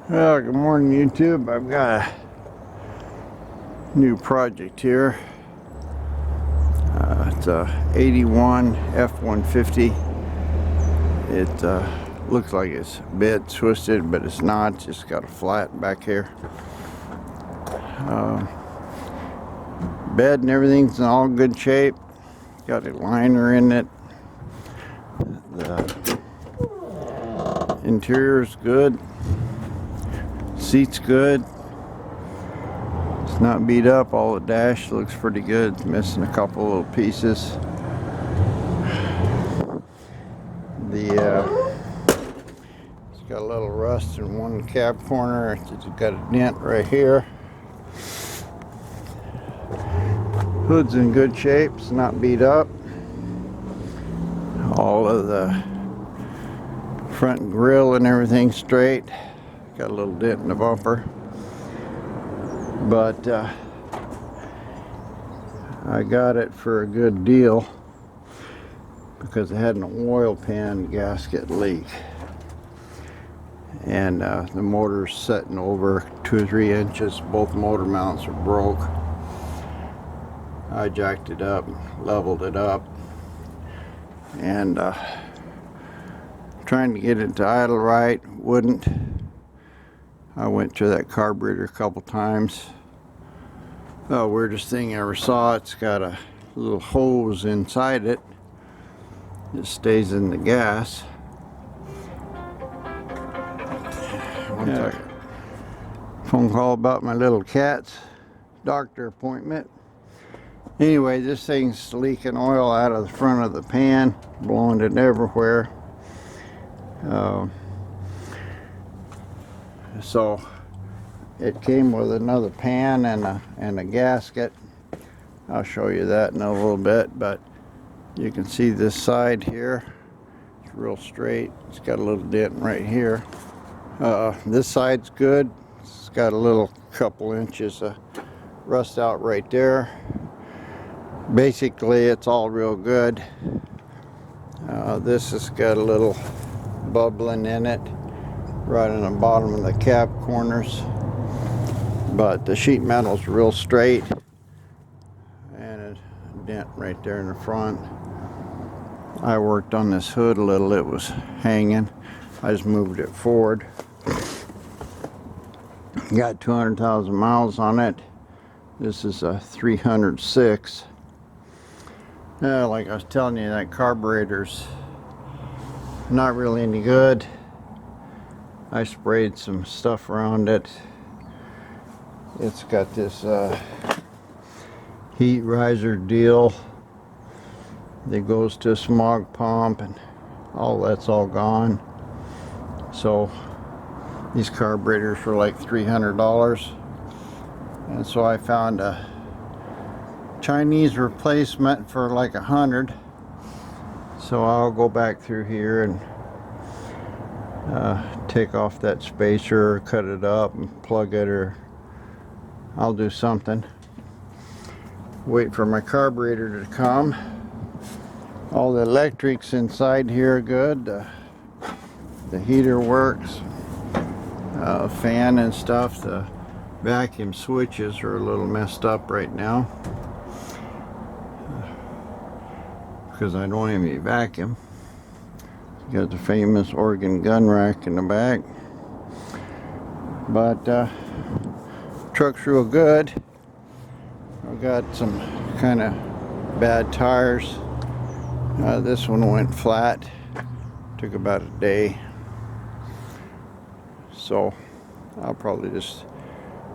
Well, good morning, YouTube. I've got a new project here. It's a 81 F-150. It looks like it's a bit twisted, but it's not. It's just got a flat back here. Bed and everything's in all good shape. Got a liner in it. The interior's good. Seat's good. It's not beat up. All the dash looks pretty good. It's missing a couple little pieces. It's got a little rust in one cab corner. It's got a dent right here. Hood's in good shape. It's not beat up. All of the front grille and everything straight. Got a little dent in the bumper. But I got it for a good deal because it had an oil pan gasket leak. And the motor's setting over 2 or 3 inches. Both motor mounts are broke. I jacked it up, leveled it up, and trying to get it to idle right, wouldn't. I went to that carburetor a couple times. The weirdest thing I ever saw, it's got a little hose inside it. It stays in the gas. One second. Phone call about my little cat's doctor appointment. Anyway, this thing's leaking oil out of the front of the pan, blowing it everywhere. So it came with another pan and a gasket. I'll show you that in a little bit, but you can see this side here. It's real straight. It's got a little dent right here. This side's good. It's got a little couple inches of rust out right there. Basically, it's all real good. This has got a little bubbling in it right on the bottom of the cab corners, but the sheet metal's real straight, and a dent right there in the front. I worked on this hood a little. It was hanging. I just moved it forward. Got 200,000 miles on it. This is a 306. Like I was telling you, that carburetor's not really any good. I sprayed some stuff around it. It's got this heat riser deal that goes to a smog pump, and all that's all gone. So these carburetors were like $300, and so I found a Chinese replacement for like $100. So I'll go back through here and take off that spacer, cut it up and plug it, or I'll do something. Wait for my carburetor to come. All the electrics inside here are good. The heater works. Fan and stuff. The vacuum switches are a little messed up right now because I don't have any vacuum. Got the famous organ gun rack in the back, but truck's real good. I've got some kind of bad tires. This one went flat. Took about a day, so I'll probably just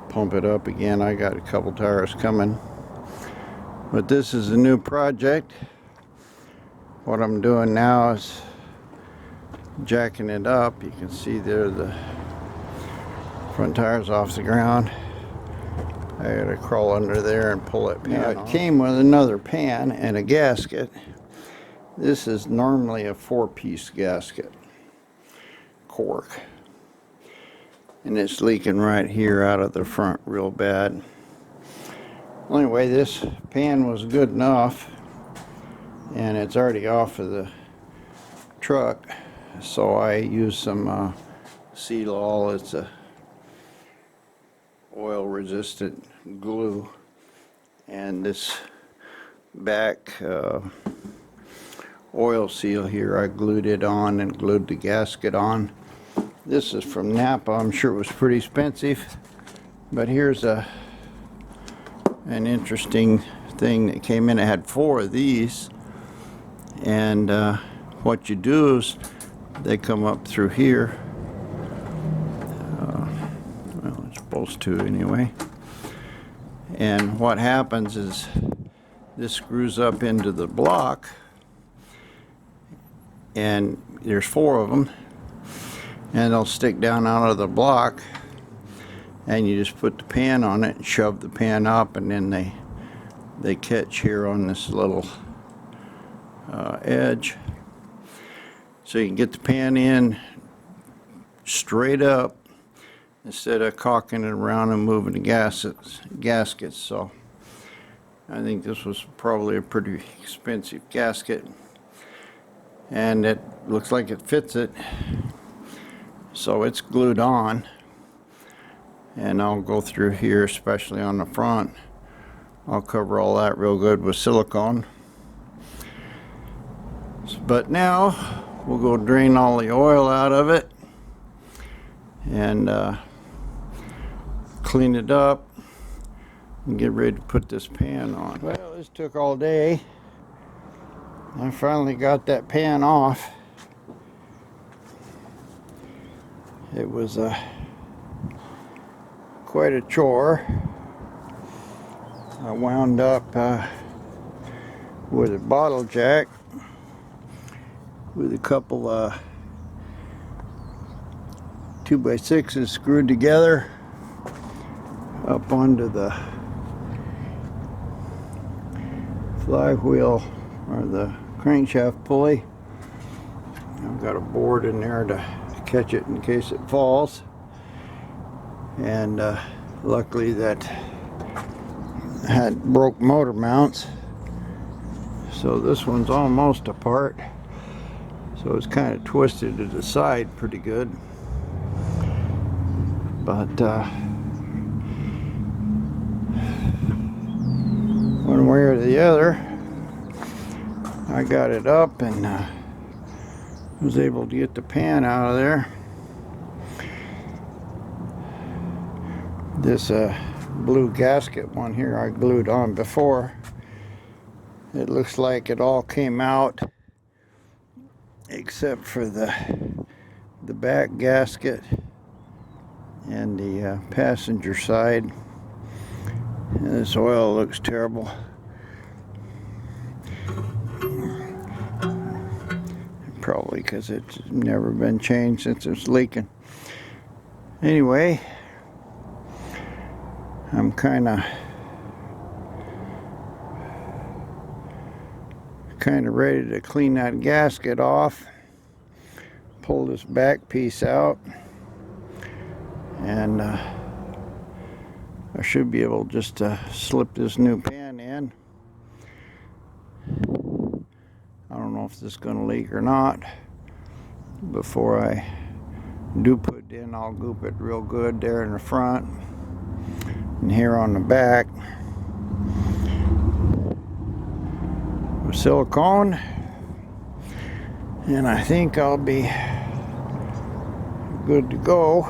pump it up again. I got a couple tires coming, but this is a new project. What I'm doing now is jacking it up. You can see there the front tires off the ground. I gotta crawl under there and pull that pan off. It came with another pan and a gasket. This is normally a 4-piece gasket, cork, and it's leaking right here out of the front real bad. Anyway, this pan was good enough, and it's already off of the truck. So I used some Seal All. It's a oil resistant glue, and this back oil seal here, I glued it on and glued the gasket on. This is from Napa. I'm sure it was pretty expensive, but here's an interesting thing that came in. It had 4 of these, and what you do is they come up through here. Well, it's supposed to anyway. And what happens is this screws up into the block, and there's 4 of them, and they'll stick down out of the block, and you just put the pan on it and shove the pan up, and then they catch here on this little edge. So you can get the pan in straight up instead of cocking it around and moving the gaskets. So I think this was probably a pretty expensive gasket, and it looks like it fits it. So it's glued on, and I'll go through here, especially on the front. I'll cover all that real good with silicone. But now we'll go drain all the oil out of it and clean it up and get ready to put this pan on. Well, this took all day. I finally got that pan off. It was quite a chore. I wound up with a bottle jack with a couple 2x6s screwed together up onto the flywheel or the crankshaft pulley. I've got a board in there to catch it in case it falls, and luckily that had broke motor mounts, so this one's almost apart, so it's kind of twisted to the side pretty good. But one way or the other, I got it up and was able to get the pan out of there. This blue gasket one here I glued on before. It looks like it all came out except for the back gasket and the passenger side. And this oil looks terrible. Probably because it's never been changed since it's leaking. Anyway, I'm kind of ready to clean that gasket off, pull this back piece out, and I should be able just to slip this new pan in. I don't know if this is going to leak or not. Before I do put it in, I'll goop it real good there in the front and here on the back with silicone, and I think I'll be good to go.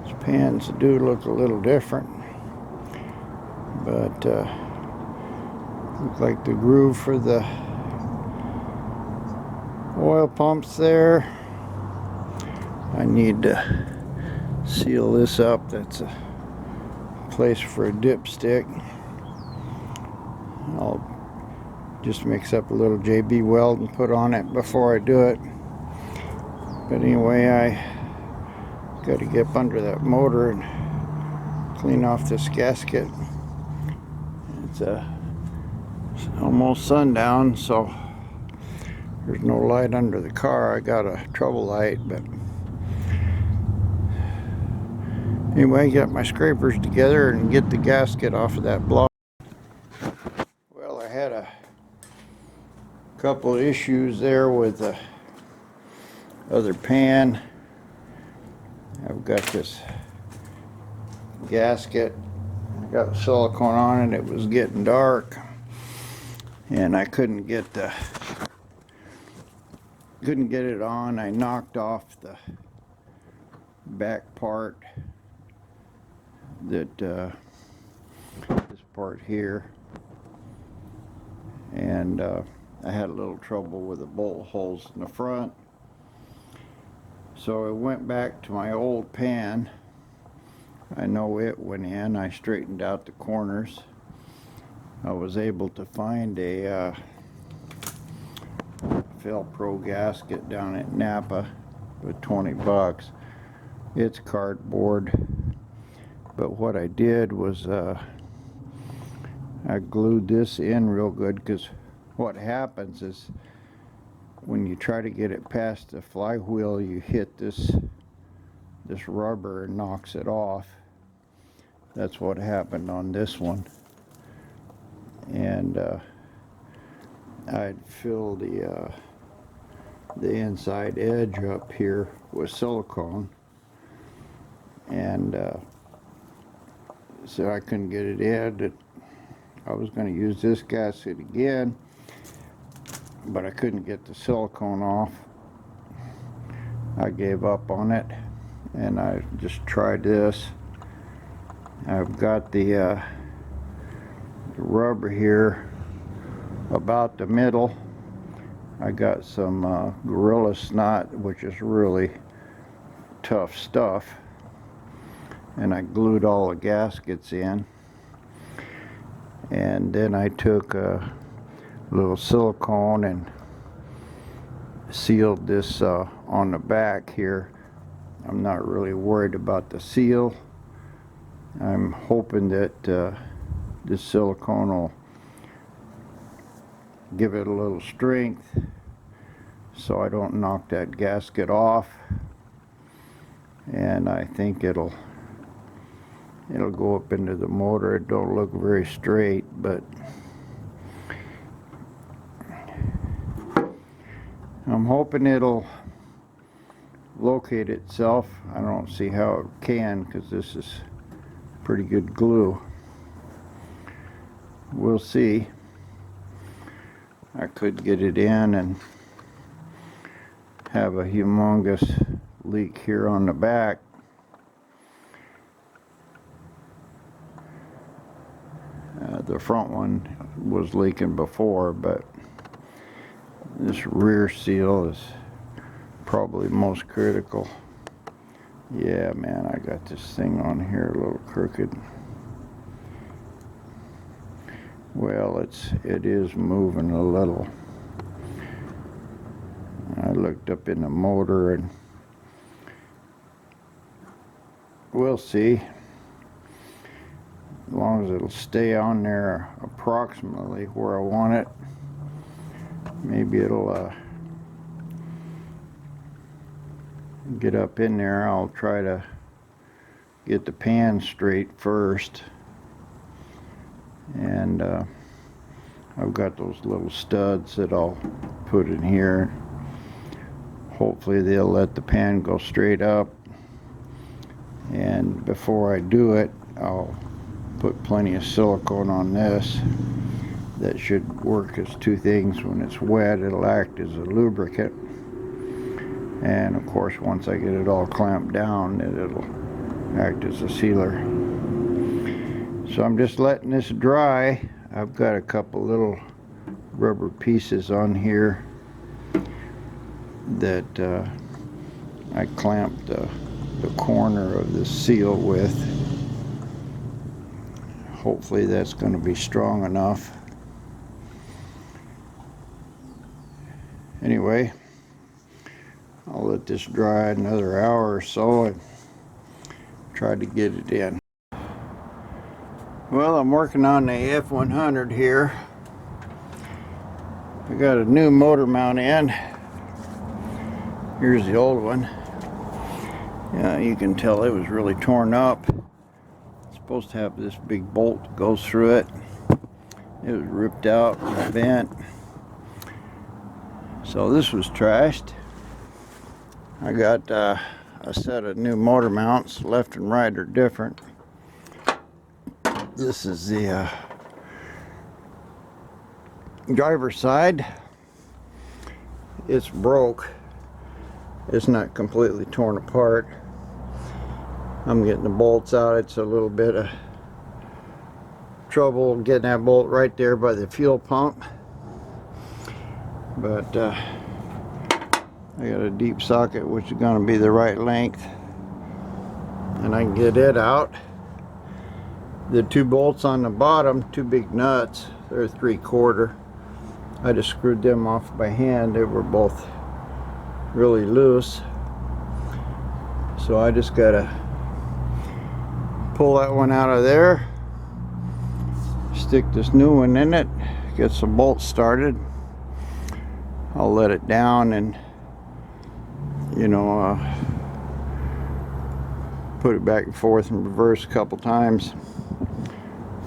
These pans do look a little different, but look like the groove for the oil pumps there. I need to seal this up. That's a place for a dipstick. I'll just mix up a little JB weld and put on it before I do it. But anyway, I got to get up under that motor and clean off this gasket. It's almost sundown, so there's no light under the car. I got a trouble light, but anyway, get my scrapers together and get the gasket off of that block. Well, I had a couple of issues there with the other pan, I've got this gasket. I got silicone on it. It was getting dark, and I couldn't get it on. I knocked off the back part, that this part here, and I had a little trouble with the bolt holes in the front. So I went back to my old pan. I know it went in. I straightened out the corners. I was able to find a Velcro gasket down at Napa with 20 bucks. It's cardboard, but what I did was I glued this in real good, because what happens is when you try to get it past the flywheel, you hit this rubber and knocks it off. That's what happened on this one. And I'd fill the inside edge up here with silicone, and so I couldn't get it in. I was going to use this gasket again, but I couldn't get the silicone off. I gave up on it, and I just tried this. I've got the rubber here about the middle. I got some Gorilla Snot, which is really tough stuff, and I glued all the gaskets in. And then I took a little silicone and sealed this on the back here. I'm not really worried about the seal. I'm hoping that this silicone will give it a little strength so I don't knock that gasket off. And I think it'll go up into the motor. It don't look very straight, but I'm hoping it'll locate itself. I don't see how it can, because this is pretty good glue. We'll see. I could get it in and have a humongous leak here on the back. The front one was leaking before, but this rear seal is probably most critical. Yeah, man, I got this thing on here a little crooked. Well, it is moving a little. I looked up in the motor, and we'll see. As long as it'll stay on there approximately where I want it, maybe it'll get up in there. I'll try to get the pan straight first, and I've got those little studs that I'll put in here. Hopefully they'll let the pan go straight up, and before I do it, I'll put plenty of silicone on this. That should work as two things. When it's wet, it'll act as a lubricant, and of course once I get it all clamped down, it'll act as a sealer. So I'm just letting this dry. I've got a couple little rubber pieces on here that I clamped the corner of the seal with. Hopefully that's going to be strong enough. Anyway, I'll let this dry another hour or so and try to get it in. Well, I'm working on the F100 here. I got a new motor mount in. Here's the old one. Yeah, you can tell it was really torn up. It's supposed to have this big bolt that goes through it. It was ripped out and bent. So this was trashed. I got a set of new motor mounts. Left and right are different. This is the driver's side. It's broke. It's not completely torn apart. I'm getting the bolts out. It's a little bit of trouble getting that bolt right there by the fuel pump. But I got a deep socket which is going to be the right length, and I can get it out. The two bolts on the bottom, two big nuts, they're 3/4. I just screwed them off by hand. They were both really loose, so I just gotta pull that one out of there, stick this new one in it, get some bolts started. I'll let it down and put it back and forth and reverse a couple times,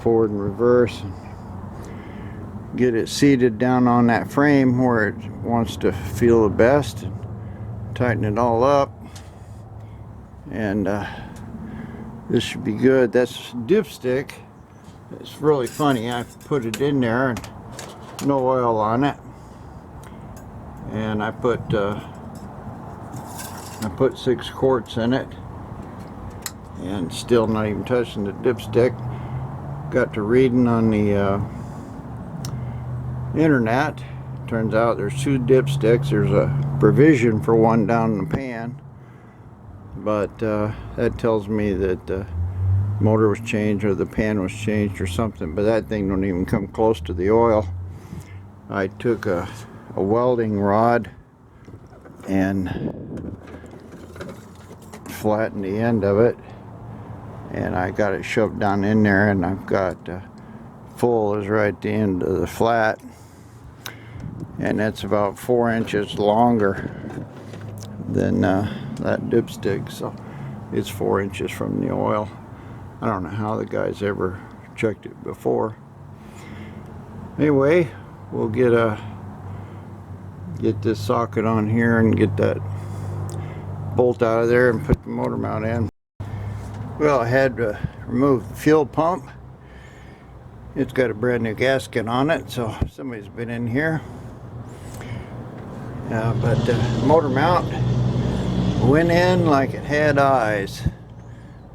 forward and reverse, get it seated down on that frame where it wants to feel the best, and tighten it all up, and this should be good. That's dipstick. It's really funny. I put it in there and no oil on it, and I put 6 quarts in it, and still not even touching the dipstick. Got to reading on the internet. Turns out there's 2 dipsticks. There's a provision for one down in the pan, but that tells me that the motor was changed or the pan was changed or something, but that thing don't even come close to the oil. I took a welding rod and flattened the end of it, and I got it shoved down in there, and I've got full is right at the end of the flat, and that's about 4 inches longer than that dipstick, so it's 4 inches from the oil. I don't know how the guys ever checked it before. Anyway, we'll get this socket on here and get that bolt out of there and put the motor mount in. Well, I had to remove the fuel pump. It's got a brand new gasket on it, so somebody's been in here. But the motor mount went in like it had eyes.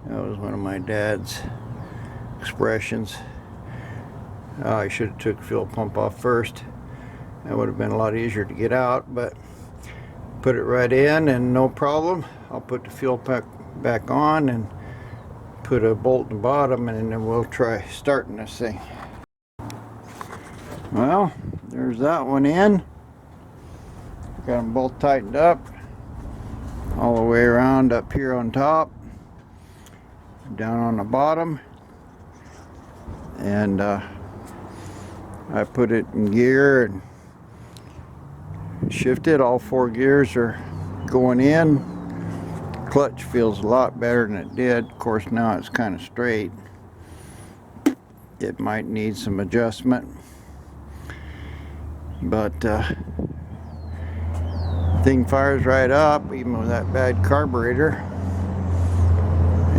That was one of my dad's expressions. I should have took the fuel pump off first. That would have been a lot easier to get out, but put it right in and no problem. I'll put the fuel pump back on and put a bolt in the bottom, and then we'll try starting this thing. Well, there's that one in. Got them both tightened up all the way around up here on top, down on the bottom, and I put it in gear and shifted. All 4 gears are going in. Clutch feels a lot better than it did. Of course, now it's kind of straight. It might need some adjustment, but thing fires right up even with that bad carburetor,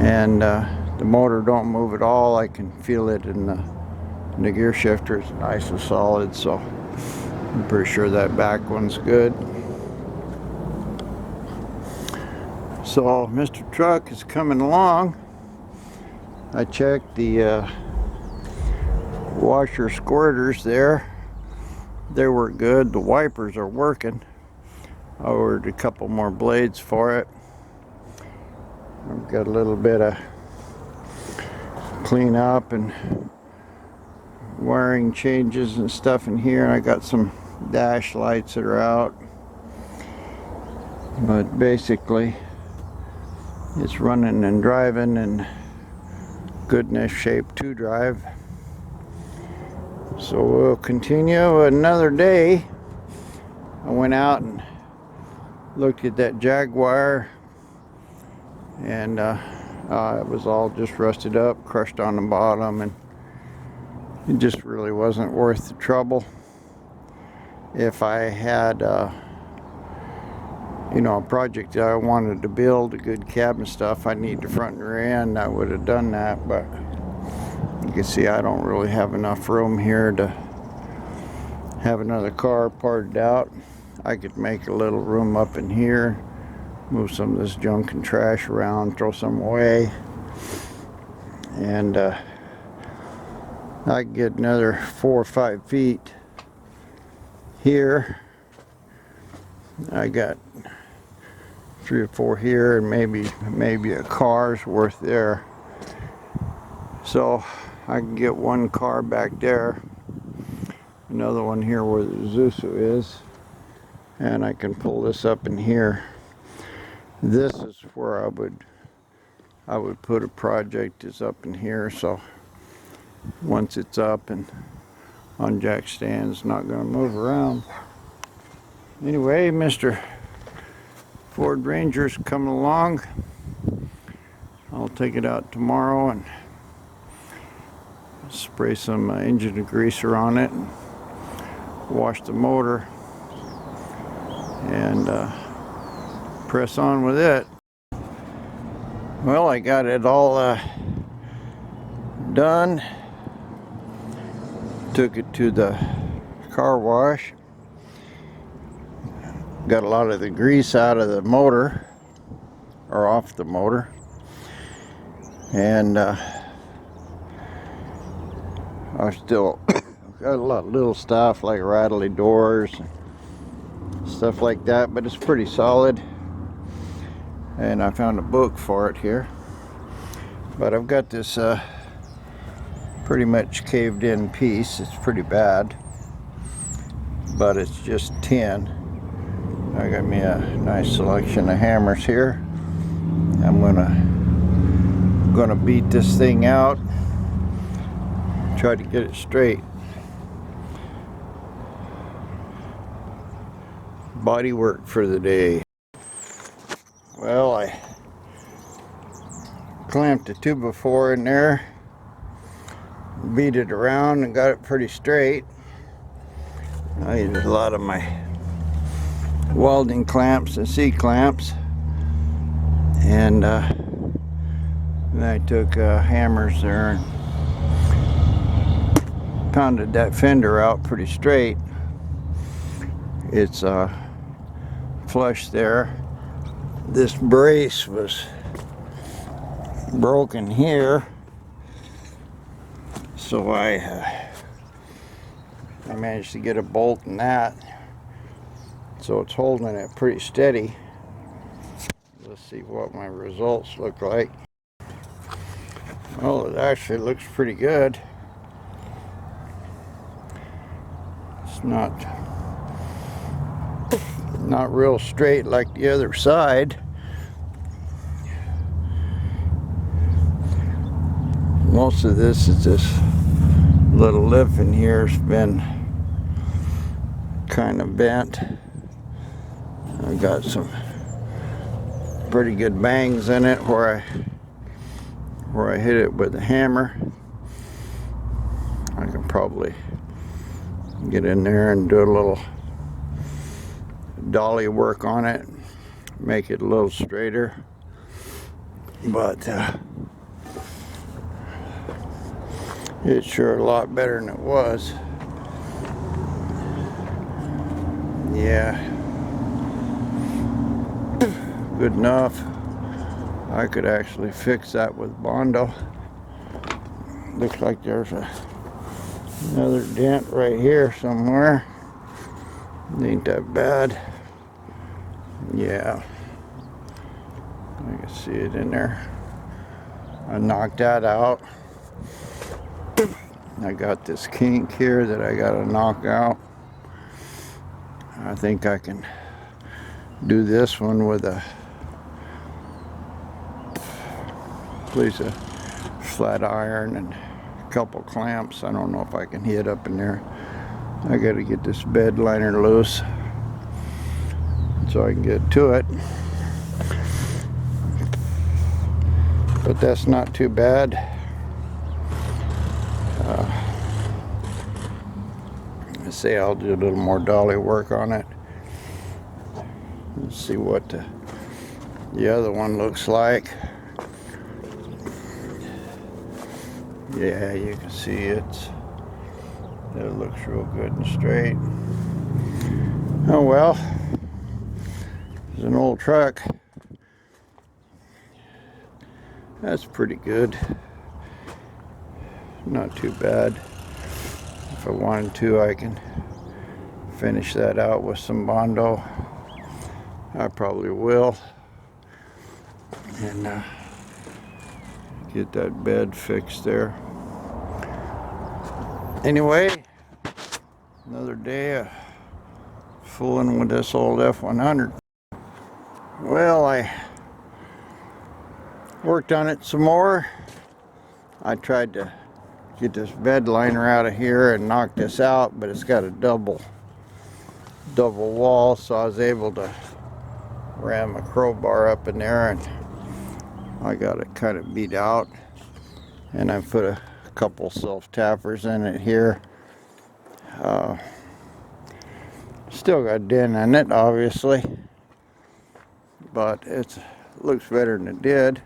and the motor don't move at all. I can feel it in the gear shifter. It's nice and solid, so I'm pretty sure that back one's good. So Mr. Truck is coming along. I checked the washer squirters there. They were good. The wipers are working. I ordered a couple more blades for it. I've got a little bit of clean up and wiring changes and stuff in here. I got some dash lights that are out, but basically it's running and driving in good enough shape to drive. So we'll continue another day. I went out and looked at that Jaguar, and it was all just rusted up, crushed on the bottom, and it just really wasn't worth the trouble. If I had you know, a project that I wanted to build, a good cabin stuff, I need the front and rear end. I would have done that, but you can see I don't really have enough room here to have another car parted out. I could make a little room up in here, move some of this junk and trash around, throw some away, and I could get another 4 or 5 feet here. I got 3 or 4 here, and maybe a car's worth there. So I can get one car back there, another one here where the Zuzu is, and I can pull this up in here. This is where I would put a project, is up in here. So once it's up and on jack stands, not going to move around. Anyway, Mr. Ford Ranger's coming along. I'll take it out tomorrow and spray some engine degreaser on it and wash the motor and press on with it. Well, I got it all done. Took it to the car wash. Got a lot of the grease out of the motor, or off the motor, and I still got a lot of little stuff like rattly doors, stuff like that, but it's pretty solid. And I found a book for it here, but I've got this pretty much caved in piece. It's pretty bad, but it's just tin. I got me a nice selection of hammers here. I'm gonna beat this thing out, try to get it straight. Body work for the day. Well, I clamped a 2x4 in there, beat it around and got it pretty straight. I used a lot of my welding clamps and C-clamps, and then I took hammers there and pounded that fender out pretty straight. It's flush there. This brace was broken here, so I managed to get a bolt in that, so it's holding it pretty steady. Let's see what my results look like. Well, it actually looks pretty good. It's not real straight like the other side. Most of this is this little lip in here has been kind of bent. I got some pretty good bangs in it where I hit it with a hammer. I can probably get in there and do a little dolly work on it, make it a little straighter, but it's sure a lot better than it was. Yeah, good enough. I could actually fix that with Bondo. Looks like there's another dent right here somewhere. Ain't that bad. Yeah, I can see it in there. I knocked that out. I got this kink here that I gotta knock out. I think I can do this one with a piece of flat iron and a couple clamps. I don't know if I can hit up in there. I gotta get this bed liner loose so I can get to it. But that's not too bad. Let's say I'll do a little more dolly work on it. Let's see what the other one looks like. Yeah, you can see it looks real good and straight. Oh well, it's an old truck. That's pretty good. Not too bad. If I wanted to, I can finish that out with some Bondo. I probably will. And get that bed fixed there. Anyway, another day of fooling with this old F100. Well, I worked on it some more. I tried to get this bed liner out of here and knock this out, but it's got a double wall, so I was able to ram a crowbar up in there, and I got it kind of beat out. And I put a couple self-tappers in it here. Still got a dent in it, obviously, but it looks better than it did.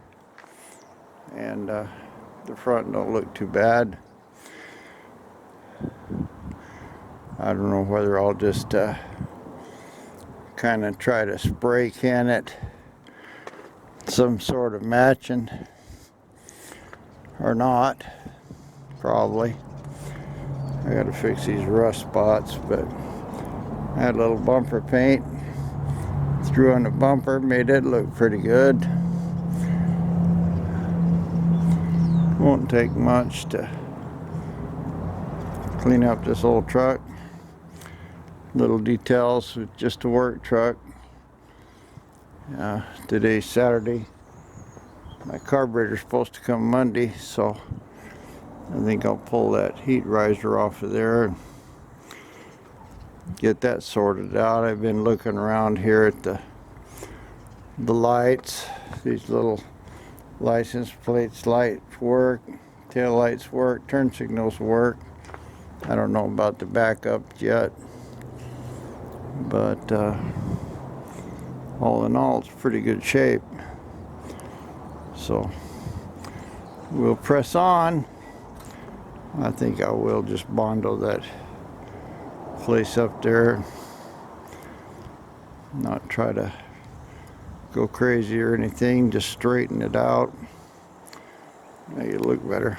And the front don't look too bad. I don't know whether I'll just kind of try to spray can it some sort of matching or not. Probably. I gotta fix these rust spots, but I had a little bumper paint, threw on the bumper, made it look pretty good. Won't take much to clean up this old truck. Little details with just a work truck. Today's Saturday. My carburetor's supposed to come Monday, so I think I'll pull that heat riser off of there and get that sorted out. I've been looking around here at the lights. These little license plates, lights work, tail lights work, turn signals work. I don't know about the backup yet, but all in all, it's pretty good shape. So we'll press on. I think I will just Bondo that place up there, not try to go crazy or anything, just straighten it out, make it look better.